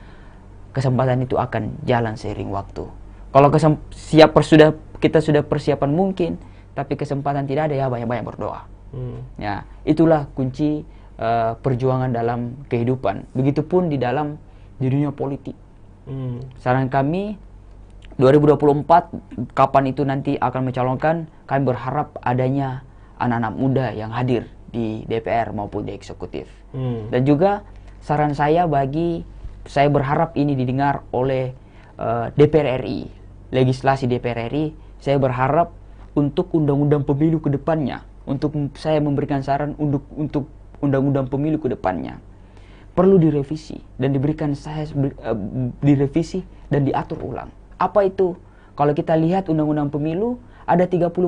kesempatan itu akan jalan seiring waktu. Kalau kita sudah persiapan mungkin, tapi kesempatan tidak ada, ya banyak-banyak berdoa. Ya, itulah kunci perjuangan dalam kehidupan. Begitupun di dunia politik. Saran kami, 2024 kapan itu nanti akan mencalonkan, kami berharap adanya anak-anak muda yang hadir di DPR maupun di eksekutif. Dan juga saran saya saya berharap ini didengar oleh DPR RI, legislasi DPR RI. Saya berharap untuk undang-undang pemilu ke depannya, saya memberikan saran untuk undang-undang pemilu ke depannya perlu direvisi dan direvisi dan diatur ulang. Apa itu? Kalau kita lihat undang-undang pemilu, ada 30%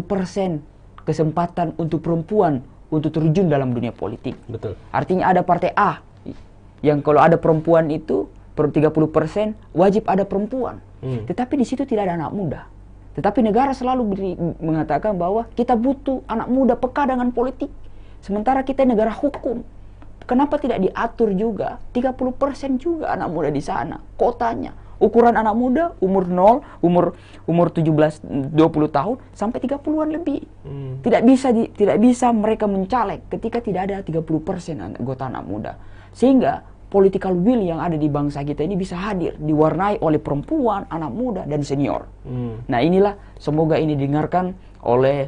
kesempatan untuk perempuan untuk terjun dalam dunia politik. Betul. Artinya ada partai A yang kalau ada perempuan itu 30% wajib ada perempuan. Tetapi di situ tidak ada anak muda. Tetapi negara selalu mengatakan bahwa kita butuh anak muda peka dengan politik. Sementara kita negara hukum. Kenapa tidak diatur juga? 30% juga anak muda di sana, kotanya. Ukuran anak muda umur 0, umur 17-20 tahun sampai 30-an lebih. Tidak bisa mereka mencaleg ketika tidak ada 30% anggota anak muda. Sehingga political will yang ada di bangsa kita ini bisa hadir, diwarnai oleh perempuan, anak muda, dan senior. Nah inilah semoga ini didengarkan oleh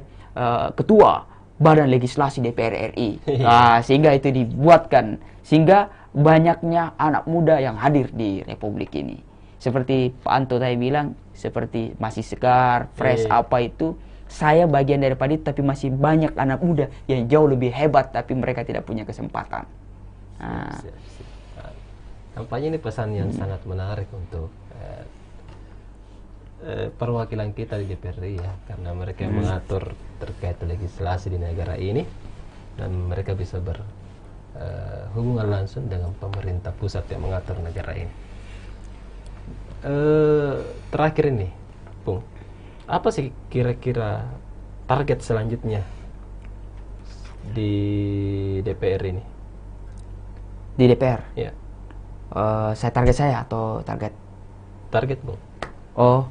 Ketua Badan Legislasi DPR RI. Nah, sehingga itu dibuatkan, sehingga banyaknya anak muda yang hadir di Republik ini. Seperti Pak Anto tadi bilang, seperti masih segar, fresh apa itu, saya bagian daripada itu, tapi masih banyak anak muda yang jauh lebih hebat, tapi mereka tidak punya kesempatan. Nah, Tampaknya ini pesan yang sangat menarik untuk perwakilan kita di DPR RI ya, karena mereka yang mengatur terkait legislasi di negara ini dan mereka bisa berhubungan langsung dengan pemerintah pusat yang mengatur negara ini. Terakhir ini, Bung, apa sih kira-kira target selanjutnya di DPR ini? di DPR, Ya, target saya atau target? target, Bung. Oh,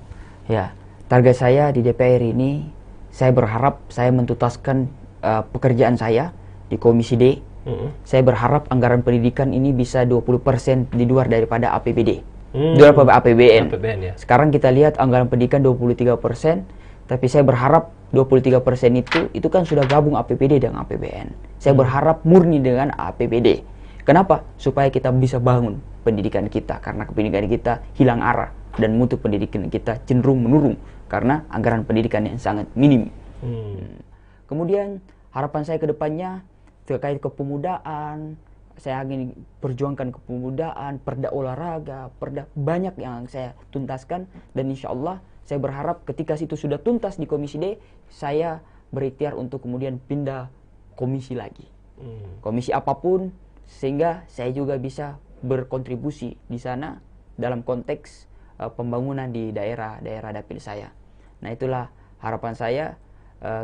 ya. Target saya di DPR ini, saya berharap saya mentuntaskan pekerjaan saya di Komisi D. Saya berharap anggaran pendidikan ini bisa 20% di luar daripada APBD. Di luar APBN. APBN ya. Sekarang kita lihat anggaran pendidikan 23%, tapi saya berharap 23% itu kan sudah gabung APBD dengan APBN. Saya berharap murni dengan APBD. Kenapa? Supaya kita bisa bangun pendidikan kita, karena pendidikan kita hilang arah dan mutu pendidikan kita cenderung menurun karena anggaran pendidikan yang sangat minim. Kemudian harapan saya ke depannya terkait kepemudaan, saya ingin perjuangkan kepemudaan, perda olahraga, perda banyak yang saya tuntaskan, dan insya Allah saya berharap ketika itu sudah tuntas di Komisi D, saya berikhtiar untuk kemudian pindah komisi lagi, komisi apapun, sehingga saya juga bisa berkontribusi di sana dalam konteks pembangunan di daerah dapil saya. Nah itulah harapan saya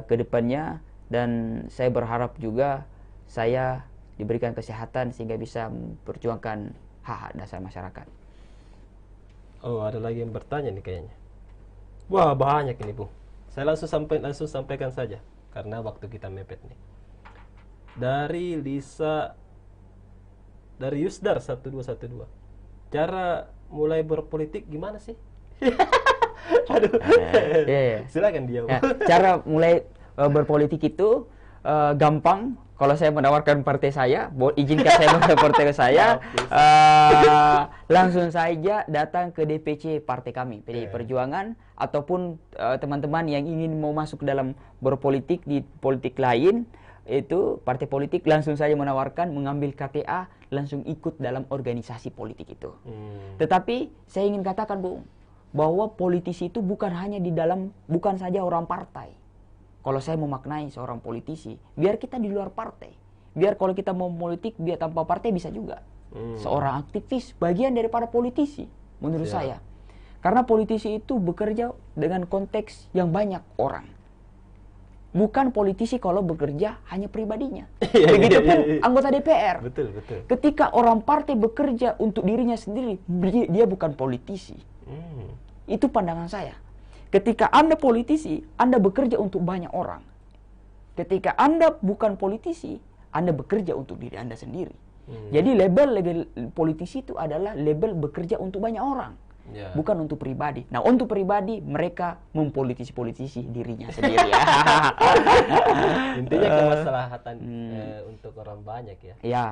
ke depannya, dan saya berharap juga saya diberikan kesehatan sehingga bisa memperjuangkan hak-hak dasar masyarakat. Oh, ada lagi yang bertanya nih kayaknya. Wah, banyak ini, Bung. Saya langsung sampaikan saja karena waktu kita mepet nih. Dari Lisa, dari Yusdar 1212. Cara mulai berpolitik gimana sih? Aduh. Silakan dia. Ya, cara mulai berpolitik itu gampang. Kalau saya menawarkan partai saya, izinkan saya menawarkan partai saya, langsung saja datang ke DPC partai kami, PDI Perjuangan, ataupun teman-teman yang ingin mau masuk dalam berpolitik di politik lain, itu partai politik, langsung saja menawarkan mengambil KTA, langsung ikut dalam organisasi politik itu. Tetapi saya ingin katakan, Bung, bahwa politisi itu bukan hanya bukan saja orang partai. Kalau saya memaknai seorang politisi, biar kita di luar partai. Biar kalau kita mau politik, biar tanpa partai bisa juga. Seorang aktivis, bagian daripada politisi, menurut saya. Karena politisi itu bekerja dengan konteks yang banyak orang. Bukan politisi kalau bekerja hanya pribadinya. Begitupun anggota DPR. Betul, betul. Ketika orang partai bekerja untuk dirinya sendiri, dia bukan politisi. Itu pandangan saya. Ketika Anda politisi, Anda bekerja untuk banyak orang. Ketika Anda bukan politisi, Anda bekerja untuk diri Anda sendiri. Jadi label politisi itu adalah label bekerja untuk banyak orang. Bukan untuk pribadi. Nah, untuk pribadi mereka mempolitisi-politisi dirinya sendiri. Intinya kemaslahatan untuk orang banyak ya. Ya.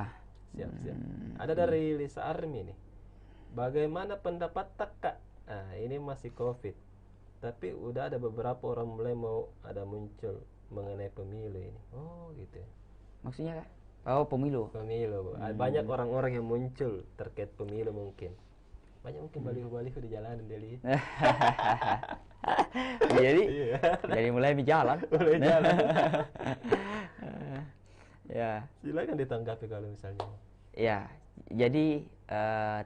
Siap. Ada dari Lisa Armi nih. Bagaimana pendapat Kak? Nah, ini masih COVID. Tapi udah ada beberapa orang mulai muncul mengenai pemilu ini. Oh gitu ya. Maksudnya Kak? Oh, pemilu. Banyak orang-orang yang muncul terkait pemilu mungkin. Banyak mungkin baliho-baliho di jalanan Deli. Jadi mulai berjalan. Ya. Silakan ditanggapi kalau misalnya. Ya, jadi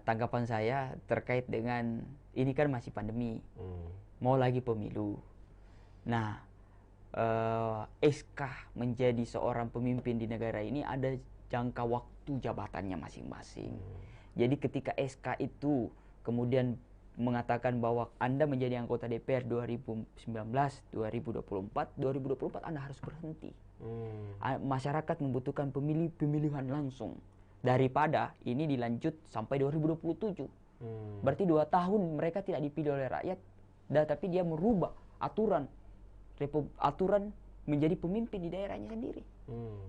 tanggapan saya terkait dengan ini kan masih pandemi. Mau lagi pemilu. Nah, SK menjadi seorang pemimpin di negara ini ada jangka waktu jabatannya masing-masing. Jadi ketika SK itu kemudian mengatakan bahwa Anda menjadi anggota DPR 2019, 2024 Anda harus berhenti. Masyarakat membutuhkan pemilihan langsung. daripada ini dilanjut sampai 2027. Berarti 2 tahun mereka tidak dipilih oleh rakyat, tapi dia merubah aturan menjadi pemimpin di daerahnya sendiri.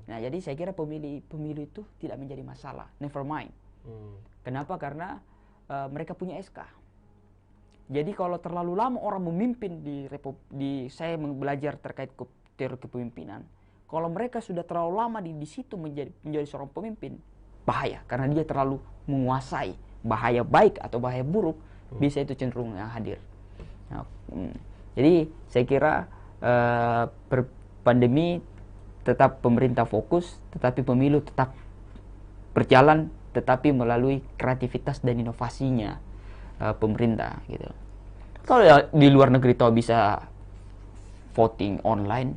Nah, jadi saya kira pemilu itu tidak menjadi masalah, never mind. Kenapa? Karena mereka punya SK. Jadi kalau terlalu lama orang memimpin saya belajar terkait teori kepemimpinan, kalau mereka sudah terlalu lama di situ menjadi seorang pemimpin, bahaya karena dia terlalu menguasai. Bahaya baik atau bahaya buruk bisa itu cenderung yang hadir. Nah, jadi saya kira pandemi tetap pemerintah fokus, tetapi pemilu tetap berjalan, tetapi melalui kreativitas dan inovasinya pemerintah gitu. Kalau di luar negeri tahu bisa voting online,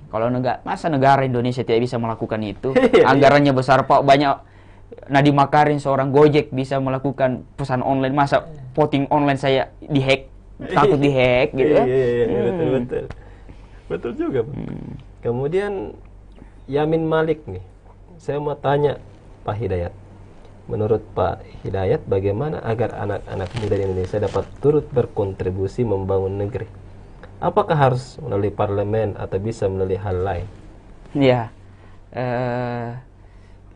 kalau masa negara Indonesia tidak bisa melakukan itu? Anggarannya besar Pak, banyak. Nadiem Makarim seorang Gojek bisa melakukan pesan online, masa voting online saya dihack, takut dihack gitu. Betul juga Pak. Kemudian Yamin Malik nih, saya mau tanya Pak Hidayat, menurut Pak Hidayat bagaimana agar anak-anak muda di Indonesia dapat turut berkontribusi membangun negeri? Apakah harus melalui parlemen atau bisa melalui hal lain? Ya,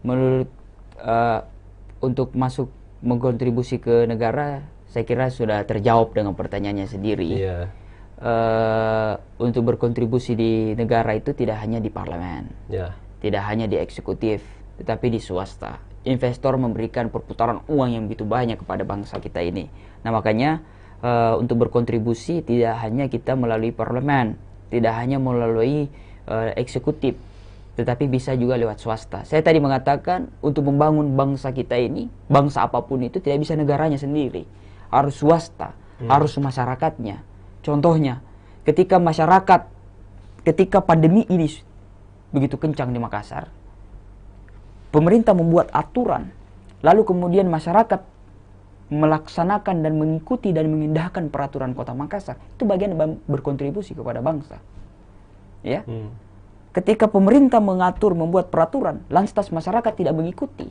menurut untuk masuk mengkontribusi ke negara, saya kira sudah terjawab dengan pertanyaannya sendiri. Untuk berkontribusi di negara itu tidak hanya di parlemen, tidak hanya di eksekutif, tetapi di swasta. Investor memberikan perputaran uang yang begitu banyak kepada bangsa kita ini. Nah, makanya untuk berkontribusi tidak hanya kita melalui parlemen, tidak hanya melalui eksekutif, tetapi bisa juga lewat swasta. Saya tadi mengatakan untuk membangun bangsa kita ini, bangsa apapun itu tidak bisa negaranya sendiri, harus swasta, harus masyarakatnya. Contohnya, ketika pandemi ini begitu kencang di Makassar, pemerintah membuat aturan, lalu kemudian masyarakat melaksanakan dan mengikuti dan mengindahkan peraturan Kota Makassar, itu bagian berkontribusi kepada bangsa. Ya. Ketika pemerintah membuat peraturan, lantas masyarakat tidak mengikuti,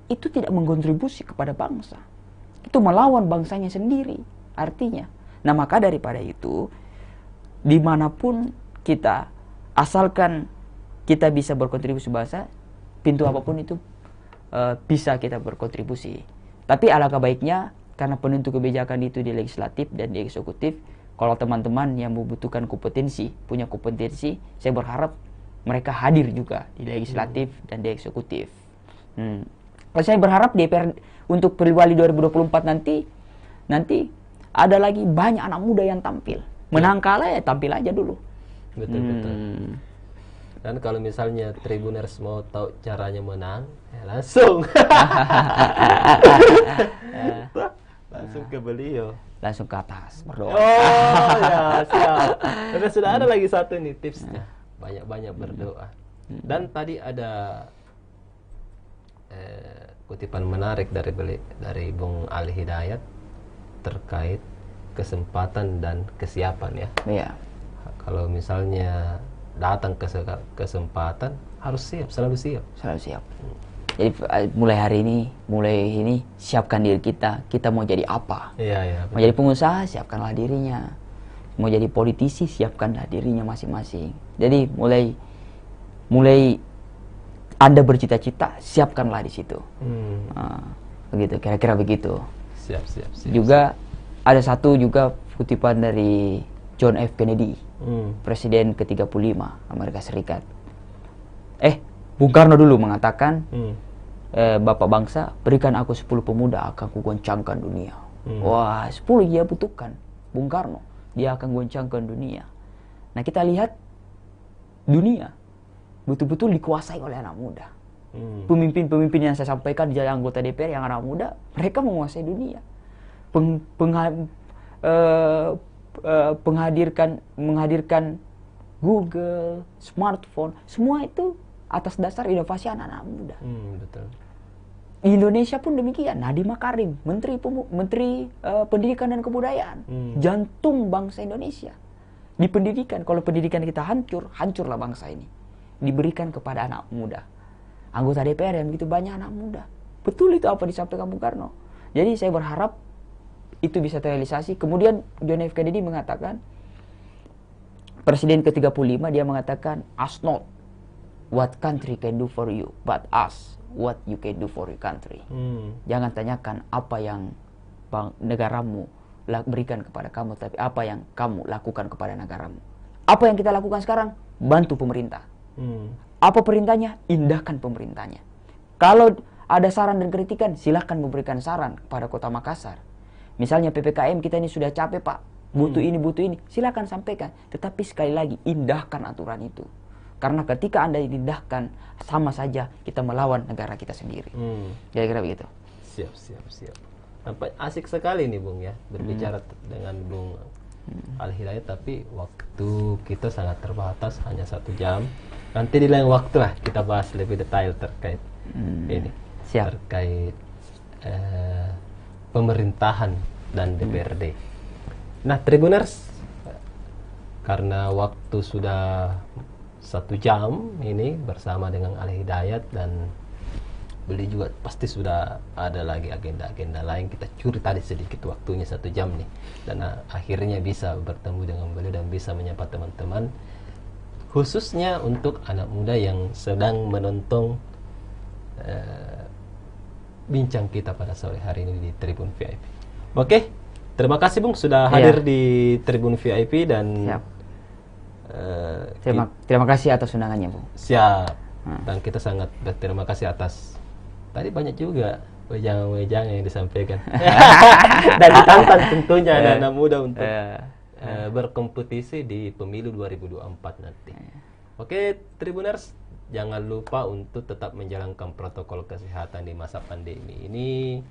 itu tidak mengkontribusi kepada bangsa. Itu melawan bangsanya sendiri, artinya. Nah, maka daripada itu, dimanapun kita, asalkan kita bisa berkontribusi bangsa, pintu apapun itu bisa kita berkontribusi. Tapi alangkah baiknya, karena penentu kebijakan itu di legislatif dan di eksekutif, kalau teman-teman yang membutuhkan kompetensi, punya kompetensi, saya berharap mereka hadir juga di legislatif dan di eksekutif. Saya berharap DPR untuk Pilwali 2024 nanti ada lagi banyak anak muda yang tampil. Menang kalah ya tampil aja dulu. Betul. Dan kalau misalnya Tribuners mau tahu caranya menang, ya langsung ke beliau. Langsung ke atas berdoa. Oh ya, siap. Karena sudah ada lagi satu nih tipsnya. Banyak-banyak berdoa. Dan tadi ada kutipan menarik dari Bung Ali Hidayat terkait kesempatan dan kesiapan ya. Iya. Kalau misalnya datang kesempatan, harus siap, selalu siap. Selalu siap. Jadi mulai hari ini siapkan diri kita mau jadi apa. Iya. Mau jadi pengusaha, siapkanlah dirinya. Mau jadi politisi, siapkanlah dirinya masing-masing. Jadi mulai Anda bercita-cita, siapkanlah di situ. Begitu, kira-kira begitu. Siap. Juga ada satu juga kutipan dari John F. Kennedy, Presiden ke-35 Amerika Serikat. Bung Karno dulu mengatakan, Bapak bangsa, berikan aku 10 pemuda, akan kugoncangkan dunia. Wah, 10 dia butuhkan Bung Karno. Dia akan goncangkan dunia. Nah, kita lihat dunia betul-betul dikuasai oleh anak muda. Pemimpin-pemimpin yang saya sampaikan jadi anggota DPR yang anak muda, mereka menguasai dunia. Menghadirkan Google, smartphone, semua itu atas dasar inovasi anak-anak muda. Betul. Di Indonesia pun demikian. Nadiem Makarim, Menteri Pendidikan dan Kebudayaan, jantung bangsa Indonesia. Di pendidikan, kalau pendidikan kita hancurlah bangsa ini. Diberikan kepada anak muda. anggota DPR yang begitu banyak anak muda. Betul itu apa disampaikan Bung Karno. Jadi saya berharap itu bisa terrealisasi. Kemudian John F. Kennedy mengatakan, Presiden ke-35 dia mengatakan, ask not what country can do for you, but ask what you can do for your country. Jangan tanyakan apa yang negaramu berikan kepada kamu, tapi apa yang kamu lakukan kepada negaramu. Apa yang kita lakukan sekarang? Bantu pemerintah. Apa perintahnya? Indahkan pemerintahnya. Kalau ada saran dan kritikan, silahkan memberikan saran kepada Kota Makassar. Misalnya PPKM kita ini sudah capek Pak, butuh ini, silahkan sampaikan. Tetapi sekali lagi, indahkan aturan itu. Karena ketika Anda indahkan, sama saja kita melawan negara kita sendiri. Kira-kira begitu. Siap. Nampak asik sekali nih Bung ya, berbicara dengan Bung Al-Hidayat, tapi waktu kita sangat terbatas, hanya 1 jam. Nanti di lain waktu lah kita bahas lebih detail terkait ini. Siap. Terkait pemerintahan dan DPRD. Nah, Tribuners, karena waktu sudah 1 jam ini bersama dengan Al-Hidayat, dan beliau juga pasti sudah ada lagi agenda-agenda lain. Kita curi tadi sedikit waktunya 1 jam nih, dan akhirnya bisa bertemu dengan beliau dan bisa menyapa teman-teman, khususnya untuk anak muda yang sedang menonton bincang kita pada sore hari ini di Tribun VIP. Oke, terima kasih Bung sudah hadir di Tribun VIP, dan terima kasih atas undangannya Bung. Siap. Dan kita sangat berterima kasih atas tadi banyak juga wejangan-wejangan yang disampaikan dan ditantang tentunya anak muda untuk berkompetisi di pemilu 2024 nanti. Oke, Tribuners, jangan lupa untuk tetap menjalankan protokol kesehatan di masa pandemi ini.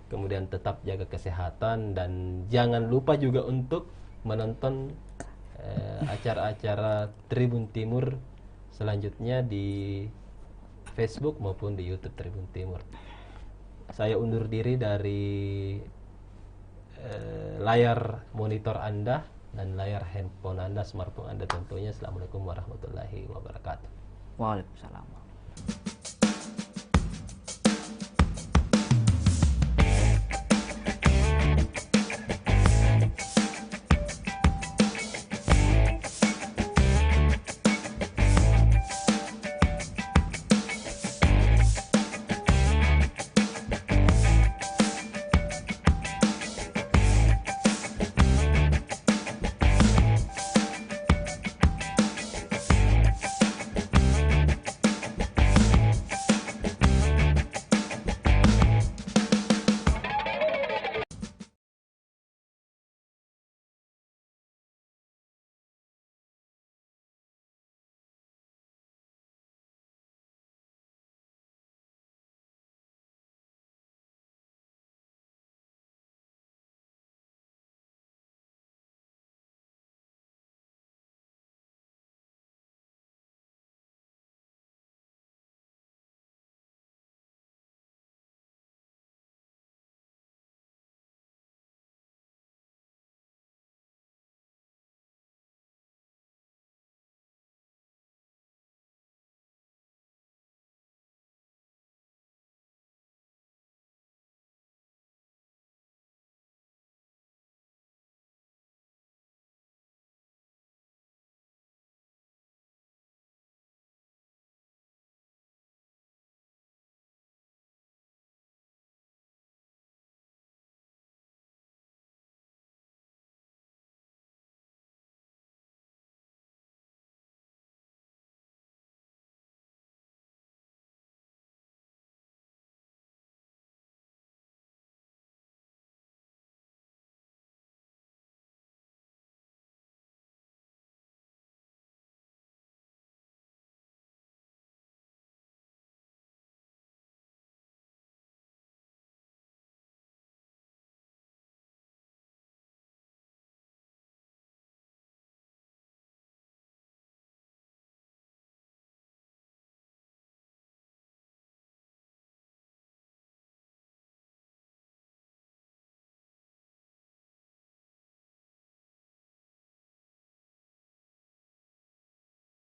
Kemudian tetap jaga kesehatan, dan jangan lupa juga untuk menonton acara-acara Tribun Timur selanjutnya di Facebook maupun di YouTube Tribun Timur. Saya undur diri dari layar monitor Anda dan layar handphone Anda, smartphone Anda tentunya. Assalamualaikum warahmatullahi wabarakatuh. Waalaikumsalam.